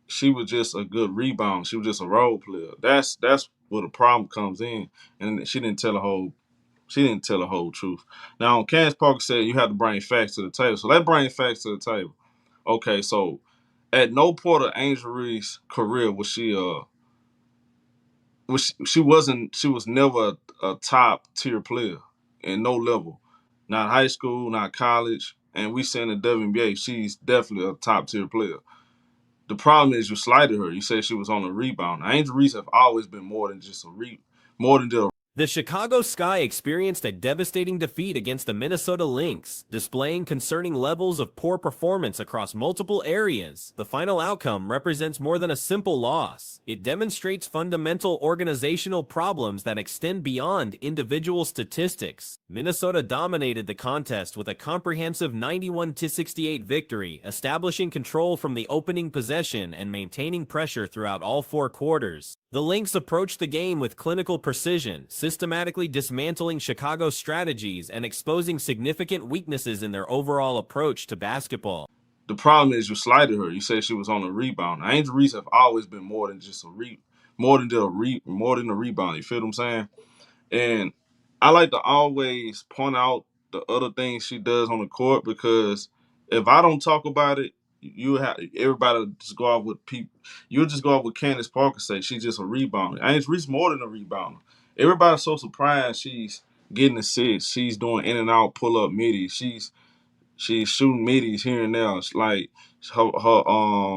she was just a good rebound. She was just a role player. That's where the problem comes in. And she didn't tell the whole truth. Now, Candace Parker said you have to bring facts to the table. So let's bring facts to the table. Okay, so at no point of Angel Reese's career she was never a top tier player in no level. Not high school, not college. And we saying the WNBA, she's definitely a top tier player. The problem is you slighted her. You said she was on a rebound. Angel Reese have always been more than just a The Chicago Sky experienced a devastating defeat against the Minnesota Lynx, displaying concerning levels of poor performance across multiple areas. The final outcome represents more than a simple loss. It demonstrates fundamental organizational problems that extend beyond individual statistics. Minnesota dominated the contest with a comprehensive 91-68 victory, establishing control from the opening possession and maintaining pressure throughout all 4 quarters. The Lynx approached the game with clinical precision, systematically dismantling Chicago's strategies and exposing significant weaknesses in their overall approach to basketball. The problem is you slighted her. You said she was on a rebound. Angel Reese have always been more than a rebound. You feel what I'm saying? And I like to always point out the other things she does on the court because if I don't talk about it, you have everybody just go off with people. You'll just go off with Candace Parker say she's just a rebounder. Angel Reese more than a rebounder. Everybody's so surprised she's getting assists. She's doing in and out pull up middies. She's shooting middies here and there. It's like her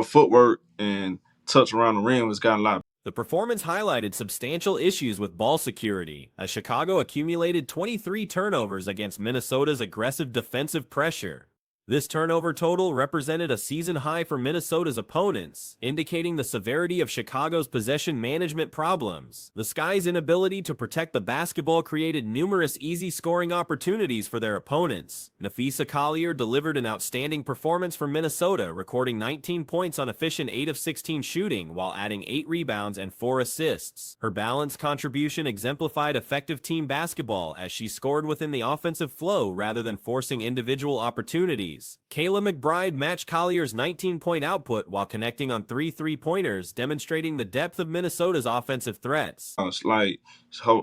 footwork and touch around the rim has gotten a lot. The performance highlighted substantial issues with ball security, as Chicago accumulated 23 turnovers against Minnesota's aggressive defensive pressure. This turnover total represented a season high for Minnesota's opponents, indicating the severity of Chicago's possession management problems. The Sky's inability to protect the basketball created numerous easy scoring opportunities for their opponents. Nafisa Collier delivered an outstanding performance for Minnesota, recording 19 points on efficient 8 of 16 shooting while adding 8 rebounds and 4 assists. Her balanced contribution exemplified effective team basketball as she scored within the offensive flow rather than forcing individual opportunities. Kayla McBride matched Collier's 19-point output while connecting on 3 three-pointers, demonstrating the depth of Minnesota's offensive threats. It's like her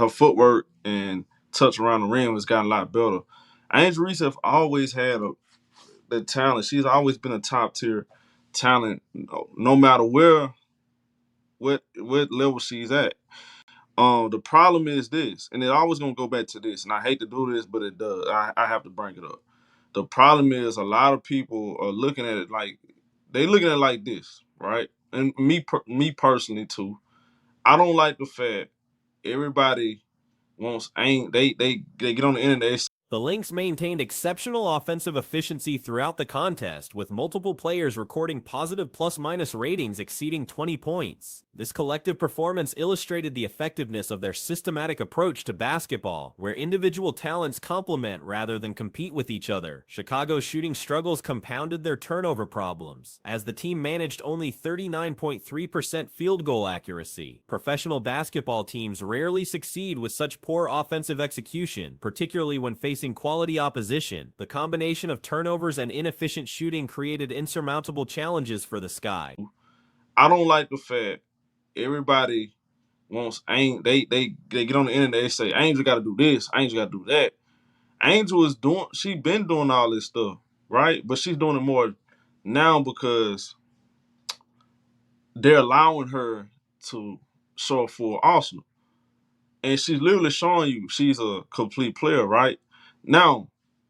footwork and touch around the rim has gotten a lot better. Angel Reese have always had the talent. She's always been a top tier talent, no matter what level she's at. The problem is this, and it always gonna go back to this, and I hate to do this, but it does. I have to bring it up. The problem is a lot of people are looking at it like they looking at it like this, right? And me personally too. I don't like the fact everybody wants aim. They get on the internet. The Lynx maintained exceptional offensive efficiency throughout the contest, with multiple players recording positive plus-minus ratings exceeding 20 points. This collective performance illustrated the effectiveness of their systematic approach to basketball, where individual talents complement rather than compete with each other. Chicago's shooting struggles compounded their turnover problems, as the team managed only 39.3% field goal accuracy. Professional basketball teams rarely succeed with such poor offensive execution, particularly when facing quality opposition. The combination of turnovers and inefficient shooting created insurmountable challenges for the Sky. I don't like the fact everybody wants aim. They get on the internet. They say Angel got to do this. Angel got to do that. Angel is doing. She been doing all this stuff, right? But she's doing it more now because they're allowing her to show up for Arsenal, and she's literally showing you she's a complete player, right? Now,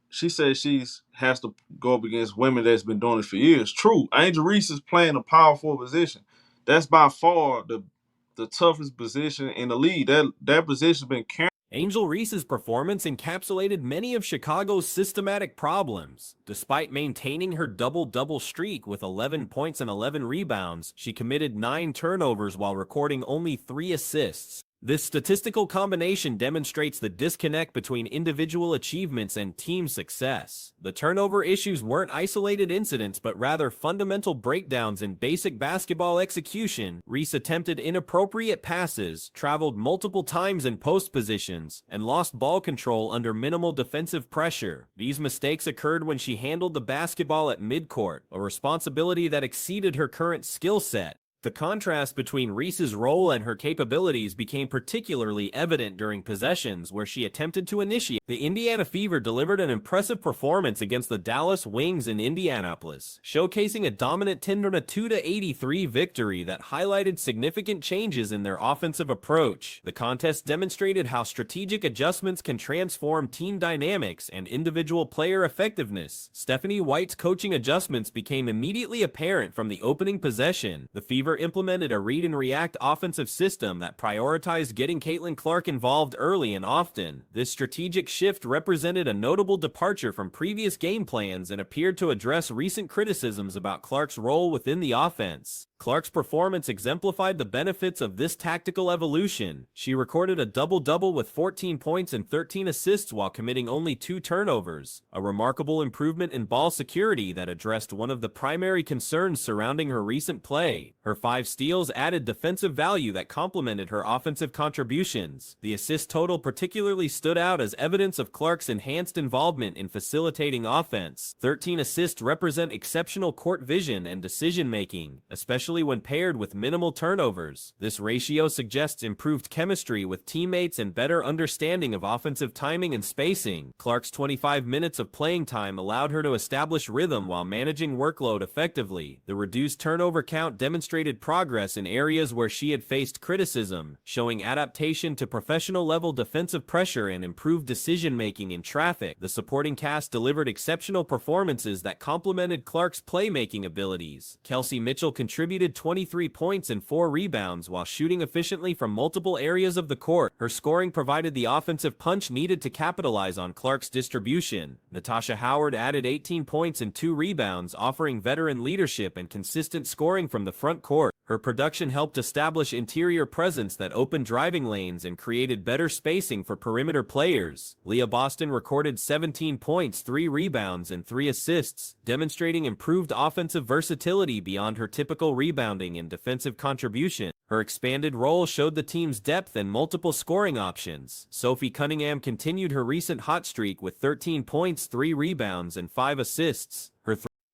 she says she's has to go up against women that's been doing it for years. True, Angel Reese is playing a powerful position. That's by far the toughest position in the league. That position's been carrying. Angel Reese's performance encapsulated many of Chicago's systematic problems. Despite maintaining her double-double streak with 11 points and 11 rebounds, she committed 9 turnovers while recording only 3 assists. This statistical combination demonstrates the disconnect between individual achievements and team success. The turnover issues weren't isolated incidents but rather fundamental breakdowns in basic basketball execution. Reese attempted inappropriate passes, traveled multiple times in post positions, and lost ball control under minimal defensive pressure. These mistakes occurred when she handled the basketball at midcourt, a responsibility that exceeded her current skill set. The contrast between Reese's role and her capabilities became particularly evident during possessions where she attempted to initiate. The Indiana Fever delivered an impressive performance against the Dallas Wings in Indianapolis, showcasing a dominant 10-2-83 victory that highlighted significant changes in their offensive approach. The contest demonstrated how strategic adjustments can transform team dynamics and individual player effectiveness. Stephanie White's coaching adjustments became immediately apparent from the opening possession. The Fever implemented a read-and-react offensive system that prioritized getting Caitlin Clark involved early and often. This strategic shift represented a notable departure from previous game plans and appeared to address recent criticisms about Clark's role within the offense. Clark's performance exemplified the benefits of this tactical evolution. She recorded a double-double with 14 points and 13 assists while committing only 2 turnovers, a remarkable improvement in ball security that addressed one of the primary concerns surrounding her recent play. Her 5 steals added defensive value that complemented her offensive contributions. The assist total particularly stood out as evidence of Clark's enhanced involvement in facilitating offense. 13 assists represent exceptional court vision and decision-making, especially when paired with minimal turnovers. This ratio suggests improved chemistry with teammates and better understanding of offensive timing and spacing. Clark's 25 minutes of playing time allowed her to establish rhythm while managing workload effectively. The reduced turnover count demonstrated progress in areas where she had faced criticism, showing adaptation to professional-level defensive pressure and improved decision-making in traffic. The supporting cast delivered exceptional performances that complemented Clark's playmaking abilities. Kelsey Mitchell contributed 23 points and 4 rebounds while shooting efficiently from multiple areas of the court. Her scoring provided the offensive punch needed to capitalize on Clark's distribution. Natasha Howard added 18 points and 2 rebounds, offering veteran leadership and consistent scoring from the front court. Her production helped establish interior presence that opened driving lanes and created better spacing for perimeter players. Leah Boston recorded 17 points, 3 rebounds, and 3 assists, demonstrating improved offensive versatility beyond her typical rebounding and defensive contribution. Her expanded role showed the team's depth and multiple scoring options. Sophie Cunningham continued her recent hot streak with 13 points, 3 rebounds, and 5 assists.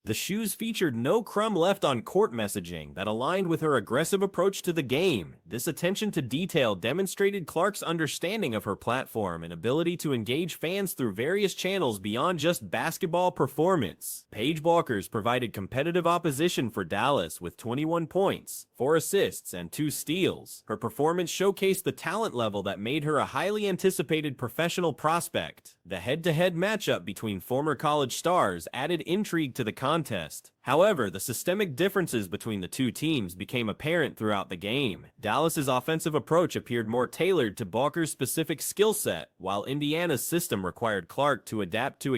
The shoes featured no crumb left on court messaging that aligned with her aggressive approach to the game. This attention to detail demonstrated Clark's understanding of her platform and ability to engage fans through various channels beyond just basketball performance. Paige Bueckers provided competitive opposition for Dallas with 21 points, 4 assists, and 2 steals. Her performance showcased the talent level that made her a highly anticipated professional prospect. The head-to-head matchup between former college stars added intrigue to the contest. However, the systemic differences between the two teams became apparent throughout the game. Dallas's offensive approach appeared more tailored to Bueckers' specific skill set, while Indiana's system required Clark to adapt to